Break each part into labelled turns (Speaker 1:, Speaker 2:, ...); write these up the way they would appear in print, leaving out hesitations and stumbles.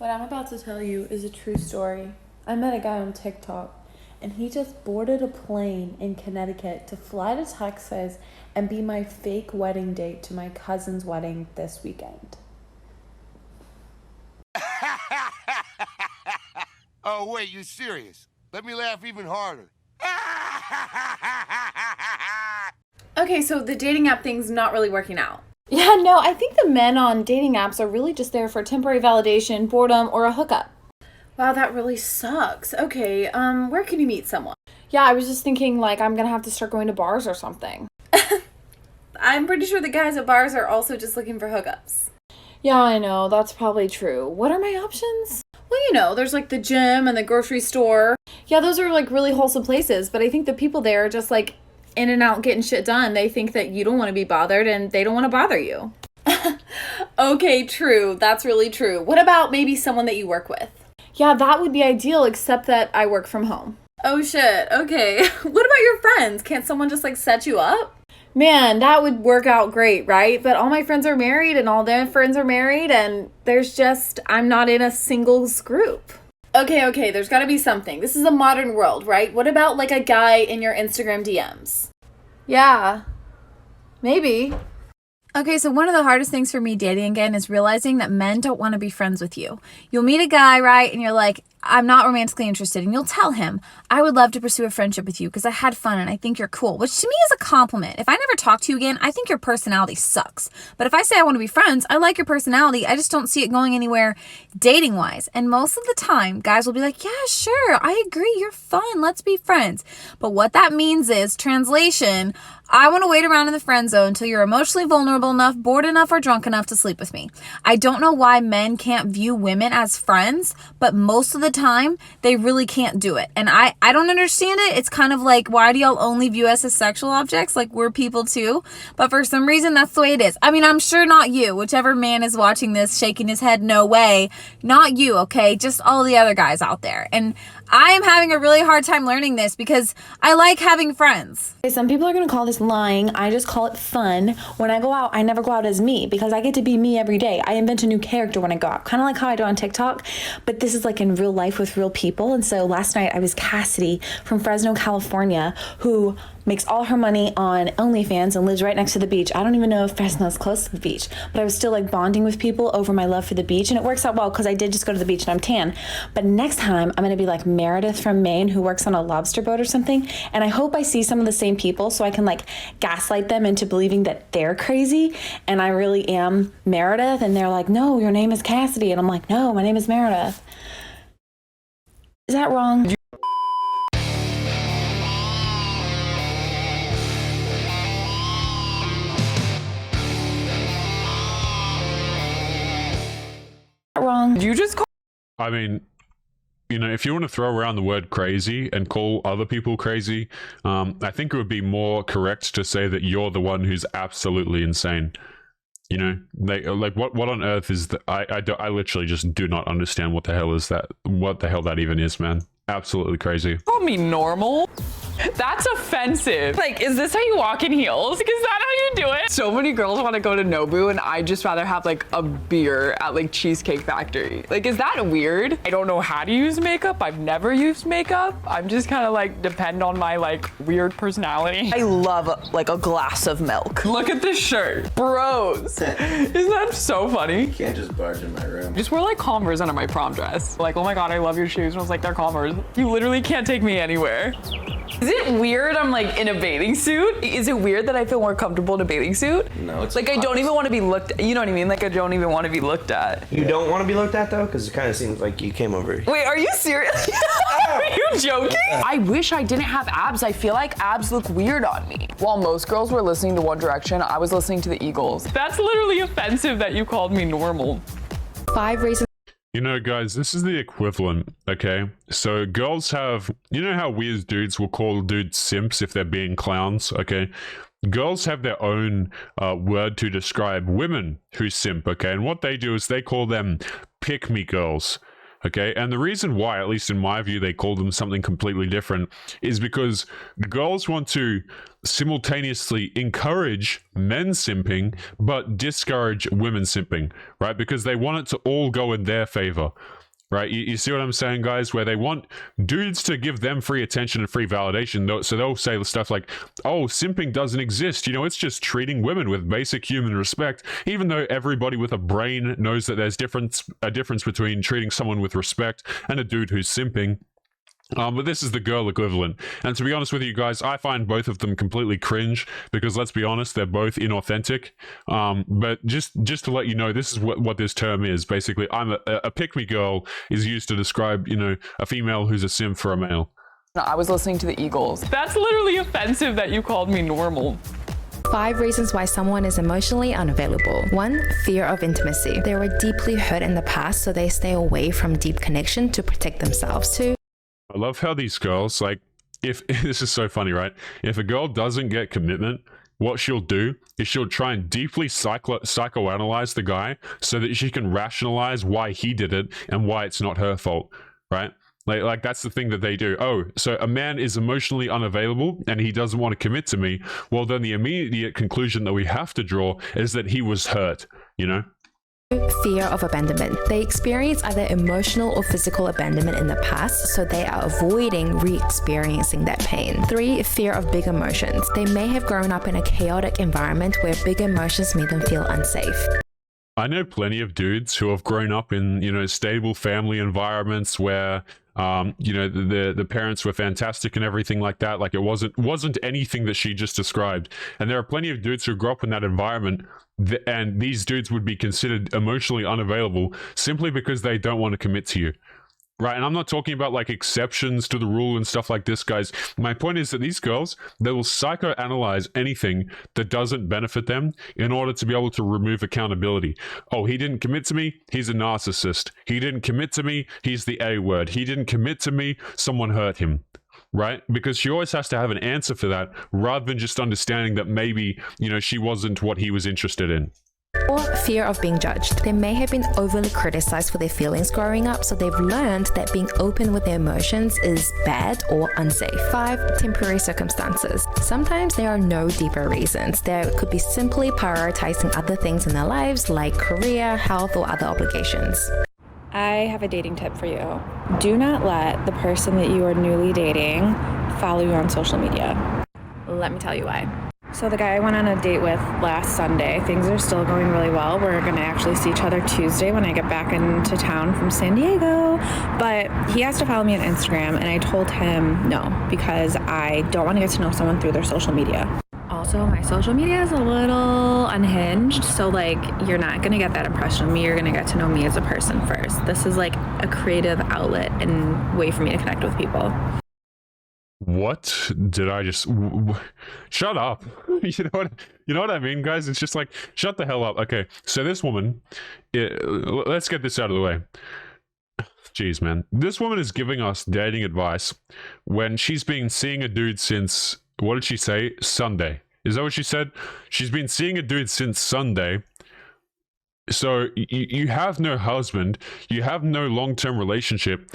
Speaker 1: What I'm about to tell you is a true story. I met a guy on TikTok, and he just boarded a plane in Connecticut to fly to Texas and be my fake wedding date to my cousin's wedding this weekend.
Speaker 2: Oh, wait, you serious? Let me laugh even harder.
Speaker 3: Okay, so the dating app thing's not really working out.
Speaker 1: Yeah, no, I think the men on dating apps are really just there for temporary validation, boredom, or a hookup.
Speaker 3: Wow, that really sucks. Okay, where can you meet someone?
Speaker 1: Yeah, I was just thinking, like, I'm gonna have to start going to bars or something.
Speaker 3: I'm pretty sure the guys at bars are also just looking for hookups.
Speaker 1: Yeah, I know, that's probably true. What are my options?
Speaker 3: Well, you know, there's like the gym and the grocery store.
Speaker 1: Yeah, those are like really wholesome places, but I think the people there are just like in and out getting shit done. They think that you don't want to be bothered and they don't want to bother you.
Speaker 3: Okay, true. That's really true. What about maybe someone that you work with?
Speaker 1: Yeah, that would be ideal, except that I work from home.
Speaker 3: Oh shit, okay. What about your friends? Can't someone just like set you up?
Speaker 1: Man, that would work out great, right? But all my friends are married and all their friends are married, and I'm not in a singles group.
Speaker 3: Okay, there's gotta be something. This is a modern world, right? What about like a guy in your Instagram DMs?
Speaker 1: Yeah, maybe.
Speaker 4: Okay, so one of the hardest things for me dating again is realizing that men don't want to be friends with you. You'll meet a guy, right? And you're like, I'm not romantically interested. And you'll tell him, I would love to pursue a friendship with you because I had fun and I think you're cool, which to me is a compliment. If I never talk to you again, I think your personality sucks. But if I say I want to be friends, I like your personality. I just don't see it going anywhere dating wise. And most of the time, guys will be like, yeah, sure, I agree. You're fun. Let's be friends. But what that means is, translation, I want to wait around in the friend zone until you're emotionally vulnerable enough, bored enough, or drunk enough to sleep with me. I don't know why men can't view women as friends, but most of the time, they really can't do it. And I don't understand it. It's kind of like, why do y'all only view us as sexual objects? Like, we're people too. But for some reason, that's the way it is. I mean, I'm sure not you. Whichever man is watching this, shaking his head, no way. Not you, okay? Just all the other guys out there. And I am having a really hard time learning this because I like having friends.
Speaker 1: Some people are going to call this lying. I just call it fun. When I go out, I never go out as me because I get to be me every day. I invent a new character when I go out, kind of like how I do on TikTok, but this is like in real life with real people. And so last night I was Cassidy from Fresno, California, who makes all her money on OnlyFans and lives right next to the beach. I don't even know if Fresno's close to the beach, but I was still like bonding with people over my love for the beach, and it works out well because I did just go to the beach and I'm tan. But next time I'm going to be like Meredith from Maine who works on a lobster boat or something, and I hope I see some of the same people so I can like gaslight them into believing that they're crazy and I really am Meredith, and they're like, no, your name is Cassidy, and I'm like, no, my name is Meredith. Is that wrong? Wrong.
Speaker 5: You just call.
Speaker 6: I mean, you know, if you want to throw around the word crazy and call other people crazy, I think it would be more correct to say that you're the one who's absolutely insane. You know, they like what on earth is that? I literally just do not understand what the hell is that? What the hell that even is, man? Absolutely crazy.
Speaker 5: Call me normal? That's offensive. Like, is this how you walk in heels? Like, is that how you do it? So many girls want to go to Nobu, and I just rather have like a beer at like Cheesecake Factory. Like, is that weird? I don't know how to use makeup. I've never used makeup. I'm just kind of like depend on my like weird personality.
Speaker 7: I love like a glass of milk.
Speaker 5: Look at this shirt. Bros. Isn't that so funny?
Speaker 8: You can't just barge in my room.
Speaker 5: Just wear like Converse under my prom dress. Like, oh my God, I love your shoes. And I was like, they're Converse. You literally can't take me anywhere. Is it weird I'm like in a bathing suit? Is it weird that I feel more comfortable in a bathing suit?
Speaker 8: No, it's
Speaker 5: like I don't even want to be looked at. You know what I mean? Like I don't even want to be looked at.
Speaker 8: You don't want to be looked at though? Because it kind of seems like you came over.
Speaker 5: Wait, are you serious? Are you joking? I wish I didn't have abs. I feel like abs look weird on me. While most girls were listening to One Direction, I was listening to the Eagles. That's literally offensive that you called me normal.
Speaker 1: 5 reasons.
Speaker 6: You know, guys, this is the equivalent, okay? So girls have, you know how we as dudes will call dudes simps if they're being clowns, okay? Girls have their own word to describe women who simp, okay? And what they do is they call them pick-me girls, Okay, and the reason why, at least in my view, they call them something completely different is because girls want to simultaneously encourage men simping but discourage women simping, right? Because they want it to all go in their favor. Right, you see what I'm saying, guys? Where they want dudes to give them free attention and free validation. So they'll say stuff like, "Oh, simping doesn't exist. You know, it's just treating women with basic human respect." Even though everybody with a brain knows that there's a difference between treating someone with respect and a dude who's simping. But this is the girl equivalent. And to be honest with you guys, I find both of them completely cringe because, let's be honest, they're both inauthentic. But just to let you know, this is what this term is. Basically, I'm a pick-me girl is used to describe, you know, a female who's a simp for a male.
Speaker 5: I was listening to the Eagles. That's literally offensive that you called me normal.
Speaker 9: 5 reasons why someone is emotionally unavailable. 1. Fear of intimacy. They were deeply hurt in the past, so they stay away from deep connection to protect themselves. 2.
Speaker 6: I love how these girls, like, if this is so funny, right? If a girl doesn't get commitment, what she'll do is she'll try and deeply psychoanalyze the guy so that she can rationalize why he did it and why it's not her fault, right? Like that's the thing that they do. Oh, so a man is emotionally unavailable and he doesn't want to commit to me. Well, then the immediate conclusion that we have to draw is that he was hurt, you know?
Speaker 9: Fear of abandonment. They experience either emotional or physical abandonment in the past, so they are avoiding re-experiencing that pain. 3. Fear of big emotions. They may have grown up in a chaotic environment where big emotions made them feel unsafe.
Speaker 6: I know plenty of dudes who have grown up in, you know, stable family environments where, you know, the parents were fantastic and everything like that. Like it wasn't anything that she just described. And there are plenty of dudes who grew up in that environment, and these dudes would be considered emotionally unavailable simply because they don't want to commit to you. Right, and I'm not talking about like exceptions to the rule and stuff like this, guys. My point is that these girls, they will psychoanalyze anything that doesn't benefit them in order to be able to remove accountability. Oh, he didn't commit to me, he's a narcissist. He didn't commit to me, he's the A word. He didn't commit to me, someone hurt him. Right? Because she always has to have an answer for that rather than just understanding that maybe, you know, she wasn't what he was interested in.
Speaker 9: 4. Fear of being judged. They may have been overly criticized for their feelings growing up, so they've learned that being open with their emotions is bad or unsafe. 5. Temporary circumstances. Sometimes there are no deeper reasons. There could be simply prioritizing other things in their lives like career, health, or other obligations.
Speaker 1: I have a dating tip for you. Do not let the person that you are newly dating follow you on social media. Let me tell you why. So the guy I went on a date with last Sunday, things are still going really well. We're going to actually see each other Tuesday when I get back into town from San Diego. But he asked to follow me on Instagram, and I told him no, because I don't want to get to know someone through their social media. Also, my social media is a little unhinged, so like you're not going to get that impression of me. You're going to get to know me as a person first. This is like a creative outlet and way for me to connect with people.
Speaker 6: What did I just shut up? You know what I mean, guys? It's just like, shut the hell up. Okay, so this woman, let's get this out of the way. Jeez, man, this woman is giving us dating advice when she's been seeing a dude since, what did she say? Sunday. Is that what she said? She's been seeing a dude since Sunday. So you have no husband, you have no long-term relationship,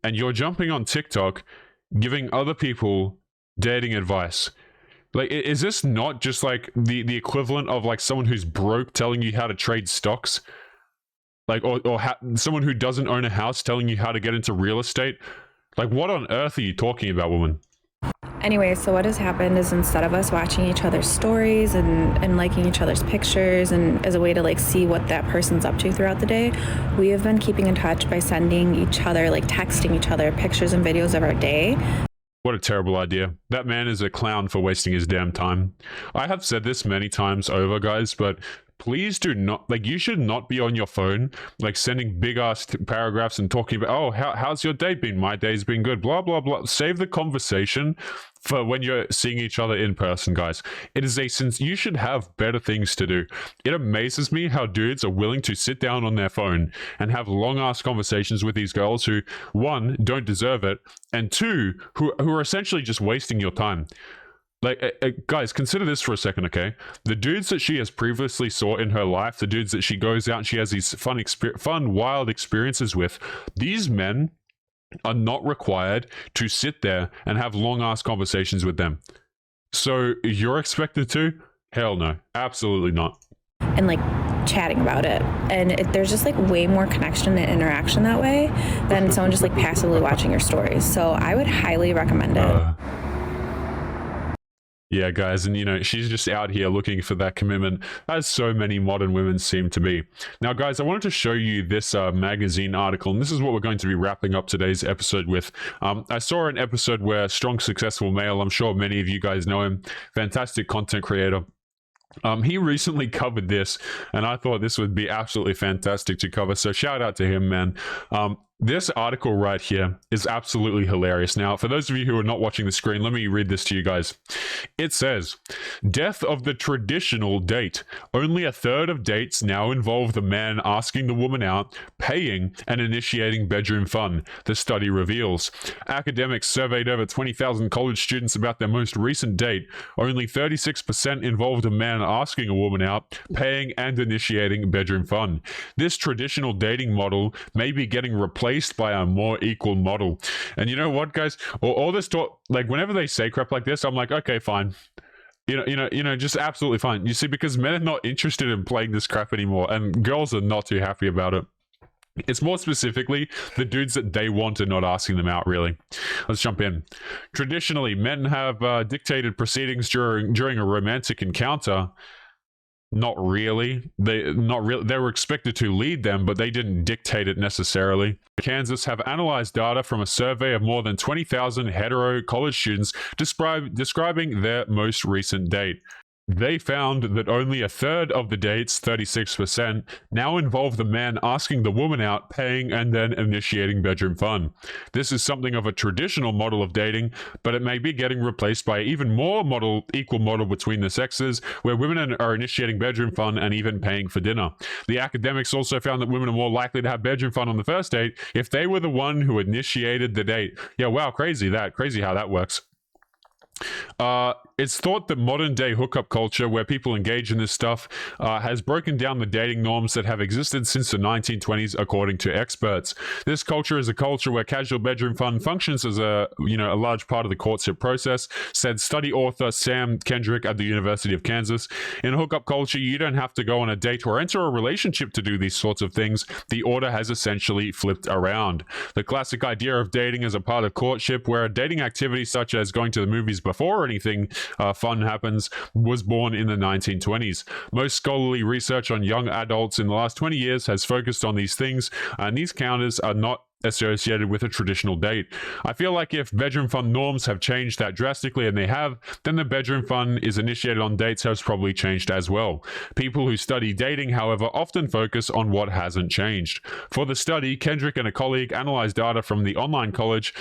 Speaker 6: and you're jumping on TikTok giving other people dating advice. Like, is this not just like the equivalent of like someone who's broke telling you how to trade stocks? Like, or someone who doesn't own a house telling you how to get into real estate? Like, what on earth are you talking about, woman?
Speaker 1: Anyway, so what has happened is instead of us watching each other's stories and liking each other's pictures and as a way to like see what that person's up to throughout the day, we have been keeping in touch by sending each other, like texting each other pictures and videos of our day.
Speaker 6: What a terrible idea. That man is a clown for wasting his damn time. I have said this many times over, guys, but please do not, like, you should not be on your phone, like, sending big-ass paragraphs and talking about, oh, how's your day been? My day's been good, blah, blah, blah. Save the conversation for when you're seeing each other in person, guys. It is since you should have better things to do. It amazes me how dudes are willing to sit down on their phone and have long-ass conversations with these girls who, one, don't deserve it, and two, who are essentially just wasting your time. Like, guys, consider this for a second, okay? The dudes that she has previously sought in her life, the dudes that she goes out and she has these fun, wild experiences with, these men are not required to sit there and have long-ass conversations with them. So you're expected to? Hell no. Absolutely not.
Speaker 10: And like chatting about it. And there's just like way more connection and interaction that way than someone just like passively watching your stories. So I would highly recommend it.
Speaker 6: Yeah, guys, and you know, she's just out here looking for that commitment, as so many modern women seem to be. Now, guys, I wanted to show you this magazine article, and this is what we're going to be wrapping up today's episode with. I saw an episode where Strong Successful Male, I'm sure many of you guys know him, fantastic content creator. He recently covered this, and I thought this would be absolutely fantastic to cover, so shout out to him, man. This article right here is absolutely hilarious. Now, for those of you who are not watching the screen, let me read this to you guys. It says, death of the traditional date. Only a third of dates now involve the man asking the woman out, paying, and initiating bedroom fun, the study reveals. Academics surveyed over 20,000 college students about their most recent date. Only 36% involved a man asking a woman out, paying, and initiating bedroom fun. This traditional dating model may be getting replaced by a more equal model. And you know what, guys? All this talk, like whenever they say crap like this, I'm like, okay, fine. You know, just absolutely fine. You see, because men are not interested in playing this crap anymore, and girls are not too happy about it. It's more specifically the dudes that they want and not asking them out, really. Let's jump in. Traditionally, men have dictated proceedings during a romantic encounter. Not really. They were expected to lead them, but they didn't dictate it necessarily. Kansas have analyzed data from a survey of more than 20,000 hetero college students describing their most recent date. They found that only a third of the dates, 36%, now involve the man asking the woman out, paying, and then initiating bedroom fun. This is something of a traditional model of dating, but it may be getting replaced by even more equal model between the sexes, where women are initiating bedroom fun and even paying for dinner. The academics also found that women are more likely to have bedroom fun on the first date if they were the one who initiated the date. Yeah, wow, crazy how that works. It's thought that modern day hookup culture, where people engage in this stuff, has broken down the dating norms that have existed since the 1920s, according to experts. This culture is a culture where casual bedroom fun functions as a large part of the courtship process, said study author Sam Kendrick at the University of Kansas. In hookup culture, you don't have to go on a date or enter a relationship to do these sorts of things. The order has essentially flipped around. The classic idea of dating as a part of courtship, where a dating activity such as going to the movies before anything fun happens, was born in the 1920s. Most scholarly research on young adults in the last 20 years has focused on these things, and these counters are not associated with a traditional date. I feel like if bedroom fun norms have changed that drastically, and they have, then the bedroom fun is initiated on dates has probably changed as well. People who study dating, however, often focus on what hasn't changed. For the study, Kendrick and a colleague analyzed data from the online college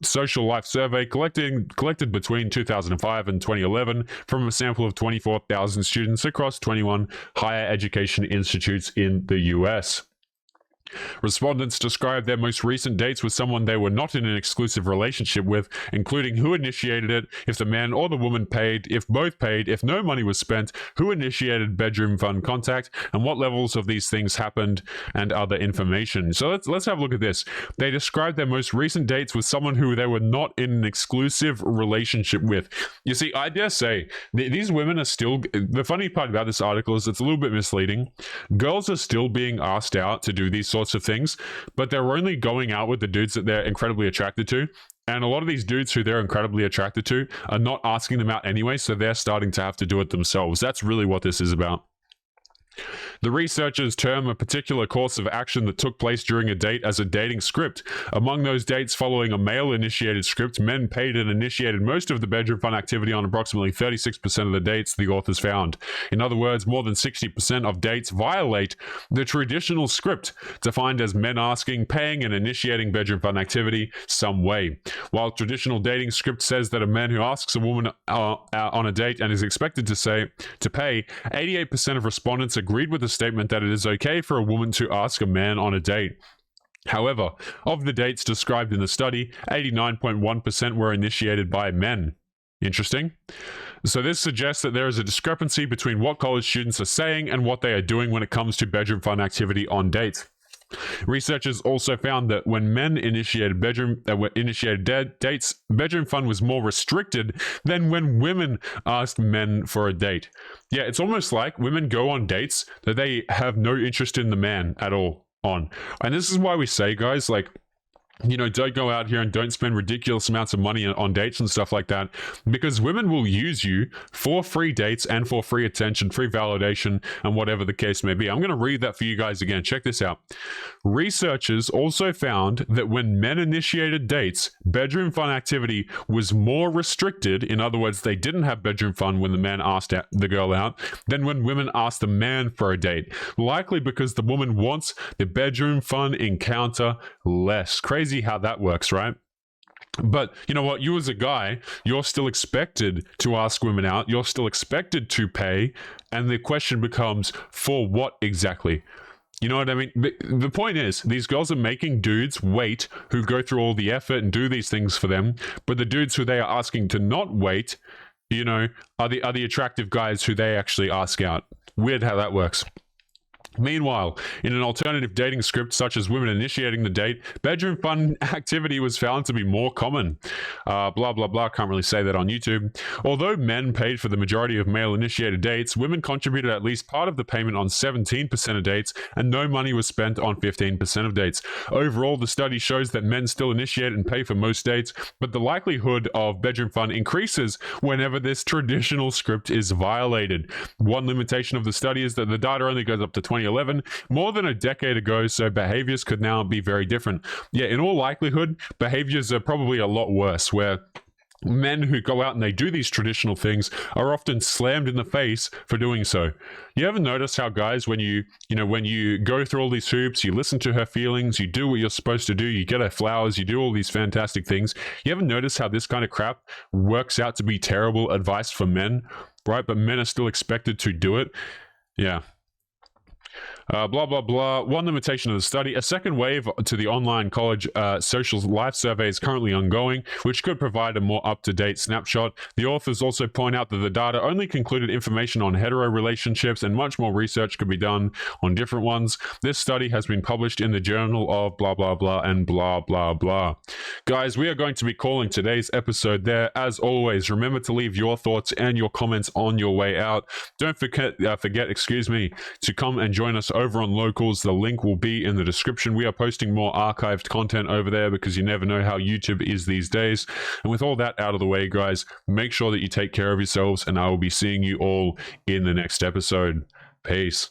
Speaker 6: social life survey collected between 2005 and 2011 from a sample of 24,000 students across 21 higher education institutes in the US. Respondents described their most recent dates with someone they were not in an exclusive relationship with, including who initiated it, if the man or the woman paid, if both paid, if no money was spent, who initiated bedroom fun contact, and what levels of these things happened, and other information. So let's have a look at this. They described their most recent dates with someone who they were not in an exclusive relationship with. You see, I dare say, these women are still... The funny part about this article is it's a little bit misleading. Girls are still being asked out to do these sorts of things, but they're only going out with the dudes that they're incredibly attracted to. And a lot of these dudes who they're incredibly attracted to are not asking them out anyway, so they're starting to have to do it themselves. That's really what this is about. The researchers term a particular course of action that took place during a date as a dating script. Among those dates following a male-initiated script, men paid and initiated most of the bedroom fun activity on approximately 36% of the dates, the authors found. In other words, more than 60% of dates violate the traditional script, defined as men asking, paying, and initiating bedroom fun activity some way. While traditional dating script says that a man who asks a woman out on a date and is expected to pay, 88% of respondents agreed with the statement that it is okay for a woman to ask a man on a date. However, of the dates described in the study, 89.1% were initiated by men. Interesting. So this suggests that there is a discrepancy between what college students are saying and what they are doing when it comes to bedroom fun activity on dates. Researchers also found that when men initiated dates, bedroom fun was more restricted than when women asked men for a date. Yeah, it's almost like women go on dates that they have no interest in the man at all on. And this is why we say, guys, like, you know, don't go out here and don't spend ridiculous amounts of money on dates and stuff like that, because women will use you for free dates and for free attention, free validation, and whatever the case may be. I'm going to read that for you guys again. Check this out. Researchers also found that when men initiated dates, bedroom fun activity was more restricted. In other words, they didn't have bedroom fun when the man asked the girl out than when women asked the man for a date. Likely because the woman wants the bedroom fun encounter less. Crazy how that works, right? But you know what? You as a guy, you're still expected to ask women out. You're still expected to pay. And the question becomes, for what exactly? You know what I mean? The point is, these girls are making dudes wait who go through all the effort and do these things for them. But the dudes who they are asking to not wait, you know, are the attractive guys who they actually ask out. Weird how that works. Meanwhile, in an alternative dating script such as women initiating the date, bedroom fun activity was found to be more common. Blah, blah, blah. Can't really say that on YouTube. Although men paid for the majority of male-initiated dates, women contributed at least part of the payment on 17% of dates, and no money was spent on 15% of dates. Overall, the study shows that men still initiate and pay for most dates, but the likelihood of bedroom fun increases whenever this traditional script is violated. One limitation of the study is that the data only goes up to 2011, more than a decade ago, so behaviors could now be very different. Yeah, in all likelihood, behaviors are probably a lot worse, where men who go out and they do these traditional things are often slammed in the face for doing so. You ever notice how guys, when you go through all these hoops, you listen to her feelings, you do what you're supposed to do, you get her flowers, you do all these fantastic things. You ever notice how this kind of crap works out to be terrible advice for men, right? But men are still expected to do it. Yeah. Blah, blah, blah. One limitation of the study. A second wave to the online college social life survey is currently ongoing, which could provide a more up-to-date snapshot. The authors also point out that the data only concluded information on hetero relationships, and much more research could be done on different ones. This study has been published in the Journal of blah, blah, blah, and blah, blah, blah. Guys, we are going to be calling today's episode there. As always, remember to leave your thoughts and your comments on your way out. Don't forget, to come and join us over on Locals. The link will be in the description. We are posting more archived content over there because you never know how YouTube is these days. And with all that out of the way, guys, make sure that you take care of yourselves, and I will be seeing you all in the next episode. Peace.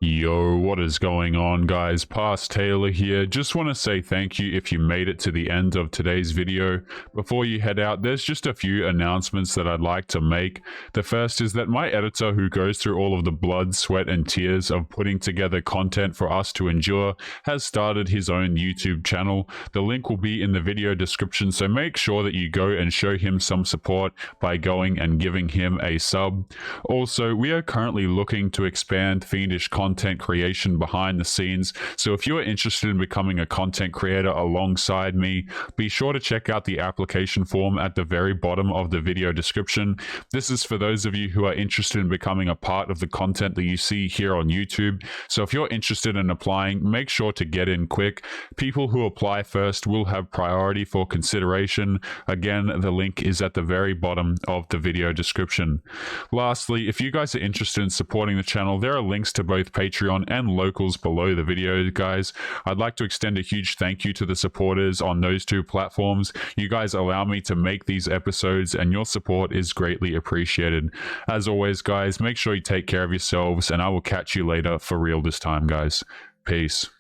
Speaker 6: Yo, what is going on, guys? Past Taylor here. Just want to say thank you if you made it to the end of today's video. Before you head out, there's just a few announcements that I'd like to make. The first is that my editor, who goes through all of the blood, sweat, and tears of putting together content for us to endure, has started his own YouTube channel. The link will be in the video description, so make sure that you go and show him some support by going and giving him a sub. Also, we are currently looking to expand Fiendish content creation behind the scenes, so if you're interested in becoming a content creator alongside me, be sure to check out the application form at the very bottom of the video description. This is for those of you who are interested in becoming a part of the content that you see here on YouTube. So if you're interested in applying, make sure to get in quick. People who apply first will have priority for consideration. Again, the link is at the very bottom of the video description. Lastly, if you guys are interested in supporting the channel, there are links to both Patreon and Locals below the video, guys. I'd like to extend a huge thank you to the supporters on those two platforms. You guys allow me to make these episodes, and your support is greatly appreciated. As always, guys, make sure you take care of yourselves, and I will catch you later for real this time, guys. Peace.